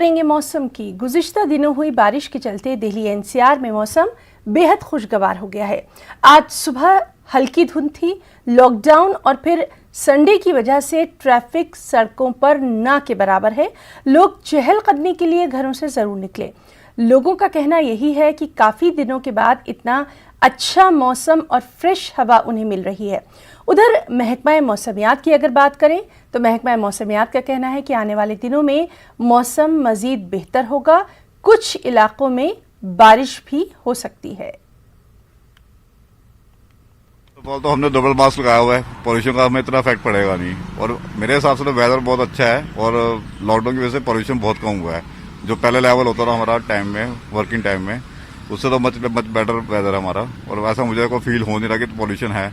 करेंगे मौसम की। गुज़िश्ता दिनों हुई बारिश के चलते दिल्ली एनसीआर में मौसम बेहद खुशगवार हो गया है। आज सुबह हल्की धुंध थी। लॉकडाउन और फिर संडे की वजह से ट्रैफिक सड़कों पर ना के बराबर है। लोग चहलकदमी के लिए घरों से जरूर निकले। लोगों का कहना यही है कि काफी दिनों के बाद इतना अच्छा मौसम और फ्रेश हवा उन्हें मिल रही है। उधर महकमा मौसमियात की अगर बात करें तो महकमा मौसमियात का कहना है कि आने वाले दिनों में मौसम मजीद बेहतर होगा। कुछ इलाकों में बारिश भी हो सकती है। तो हमने डबल मास्क लगाया हुआ है, पॉल्यूशन का हमें इतना इफेक्ट पड़ेगा नहीं। और मेरे हिसाब से तो वेदर बहुत अच्छा है और लॉकडाउन की वजह से पॉल्यूशन बहुत कम हुआ है। जो पहले लेवल होता था हमारा टाइम में, वर्किंग टाइम में, उससे तो मच बेटर वेदर है हमारा। और वैसा मुझे को फील हो नहीं रहा कि पॉल्यूशन है,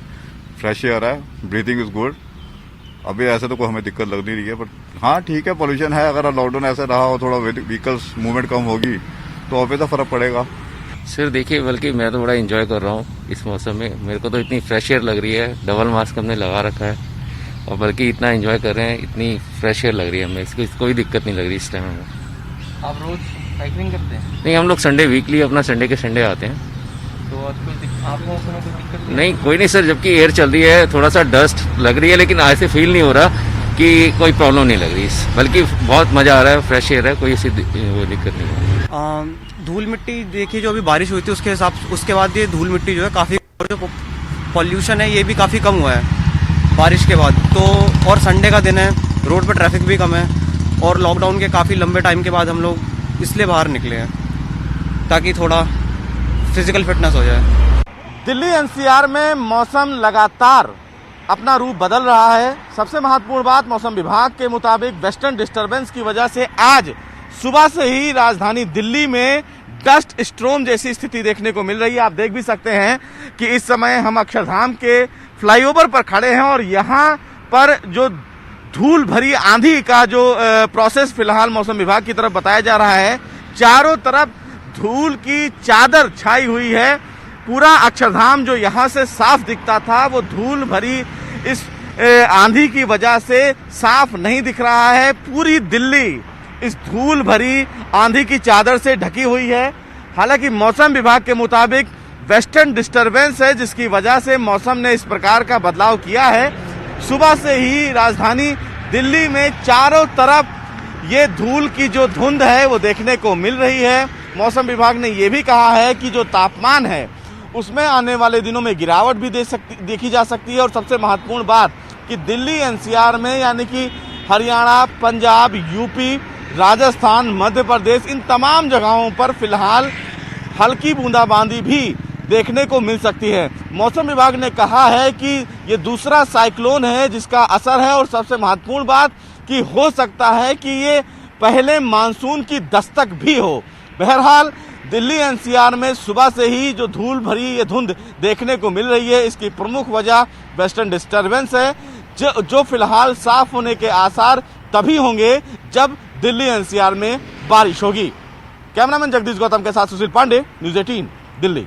फ्रेश एयर है, ब्रीथिंग इज गुड। अभी ऐसे तो कोई हमें दिक्कत लग नहीं रही है, बट हाँ ठीक है, पॉल्यूशन है। अगर लॉकडाउन ऐसे रहा और थोड़ा व्हीकल्स मूवमेंट कम होगी तो ऑब्वियस फर्क पड़ेगा। सर देखिए, बल्कि मैं तो बड़ा एंजॉय कर रहा हूँ इस मौसम में। मेरे को तो इतनी फ्रेश एयर लग रही है, डबल मास्क हमने लगा रखा है और बल्कि इतना एंजॉय कर रहे हैं, इतनी फ्रेश एयर लग रही है हमें। इसको कोई दिक्कत नहीं लग रही इस टाइम हमें। आप रोज साइकिलिंग करते हैं? नहीं, हम लोग संडे वीकली अपना संडे के संडे आते हैं। तो आज आपको उसमें कोई दिक्कत नहीं, कोई नहीं सर, जबकि एयर चल रही है, थोड़ा सा डस्ट लग रही है, लेकिन ऐसे फील नहीं हो रहा कि कोई प्रॉब्लम नहीं लग रही। बल्कि बहुत मज़ा आ रहा है, फ्रेश एयर है, कोई ऐसी दिक्कत नहीं है। धूल मिट्टी देखिए, जो अभी बारिश हुई थी उसके बाद ये धूल मिट्टी जो है काफ़ी, और जो पॉल्यूशन है ये भी काफ़ी कम हुआ है बारिश के बाद। तो और संडे का दिन है, रोड पर ट्रैफिक भी कम है और लॉकडाउन के काफ़ी लंबे टाइम के बाद हम लोग इसलिए बाहर निकले हैं ताकि थोड़ा फिजिकल फिटनेस हो जाए। दिल्ली एनसीआर में मौसम लगातार अपना रूप बदल रहा है। सबसे महत्वपूर्ण बात, मौसम विभाग के मुताबिक वेस्टर्न डिस्टरबेंस की वजह से आज सुबह से ही राजधानी दिल्ली में डस्ट स्टॉर्म जैसी स्थिति देखने को मिल रही है। आप देख भी सकते हैं कि इस समय हम अक्षरधाम के फ्लाईओवर पर खड़े हैं और यहाँ पर जो धूल भरी आंधी का जो प्रोसेस फिलहाल मौसम विभाग की तरफ बताया जा रहा है, चारों तरफ धूल की चादर छाई हुई है। पूरा अक्षरधाम जो यहाँ से साफ दिखता था वो धूल भरी इस आंधी की वजह से साफ नहीं दिख रहा है। पूरी दिल्ली इस धूल भरी आंधी की चादर से ढकी हुई है। हालांकि मौसम विभाग के मुताबिक वेस्टर्न डिस्टरबेंस है जिसकी वजह से मौसम ने इस प्रकार का बदलाव किया है। सुबह से ही राजधानी दिल्ली में चारों तरफ ये धूल की जो धुंध है वो देखने को मिल रही है। मौसम विभाग ने ये भी कहा है कि जो तापमान है उसमें आने वाले दिनों में गिरावट भी देखी जा सकती है। और सबसे महत्वपूर्ण बात कि दिल्ली एनसीआर में यानी कि हरियाणा, पंजाब, यूपी, राजस्थान, मध्य प्रदेश, इन तमाम जगहों पर फिलहाल हल्की बूंदाबांदी भी देखने को मिल सकती है। मौसम विभाग ने कहा है कि ये दूसरा साइक्लोन है जिसका असर है और सबसे महत्वपूर्ण बात कि हो सकता है कि ये पहले मानसून की दस्तक भी हो। बहरहाल दिल्ली एनसीआर में सुबह से ही जो धूल भरी ये धुंध देखने को मिल रही है, इसकी प्रमुख वजह वेस्टर्न डिस्टरबेंस है जो फिलहाल साफ होने के आसार तभी होंगे जब दिल्ली एनसीआर में बारिश होगी। कैमरामैन जगदीश गौतम के साथ सुशील पांडे, न्यूज़ 18 दिल्ली।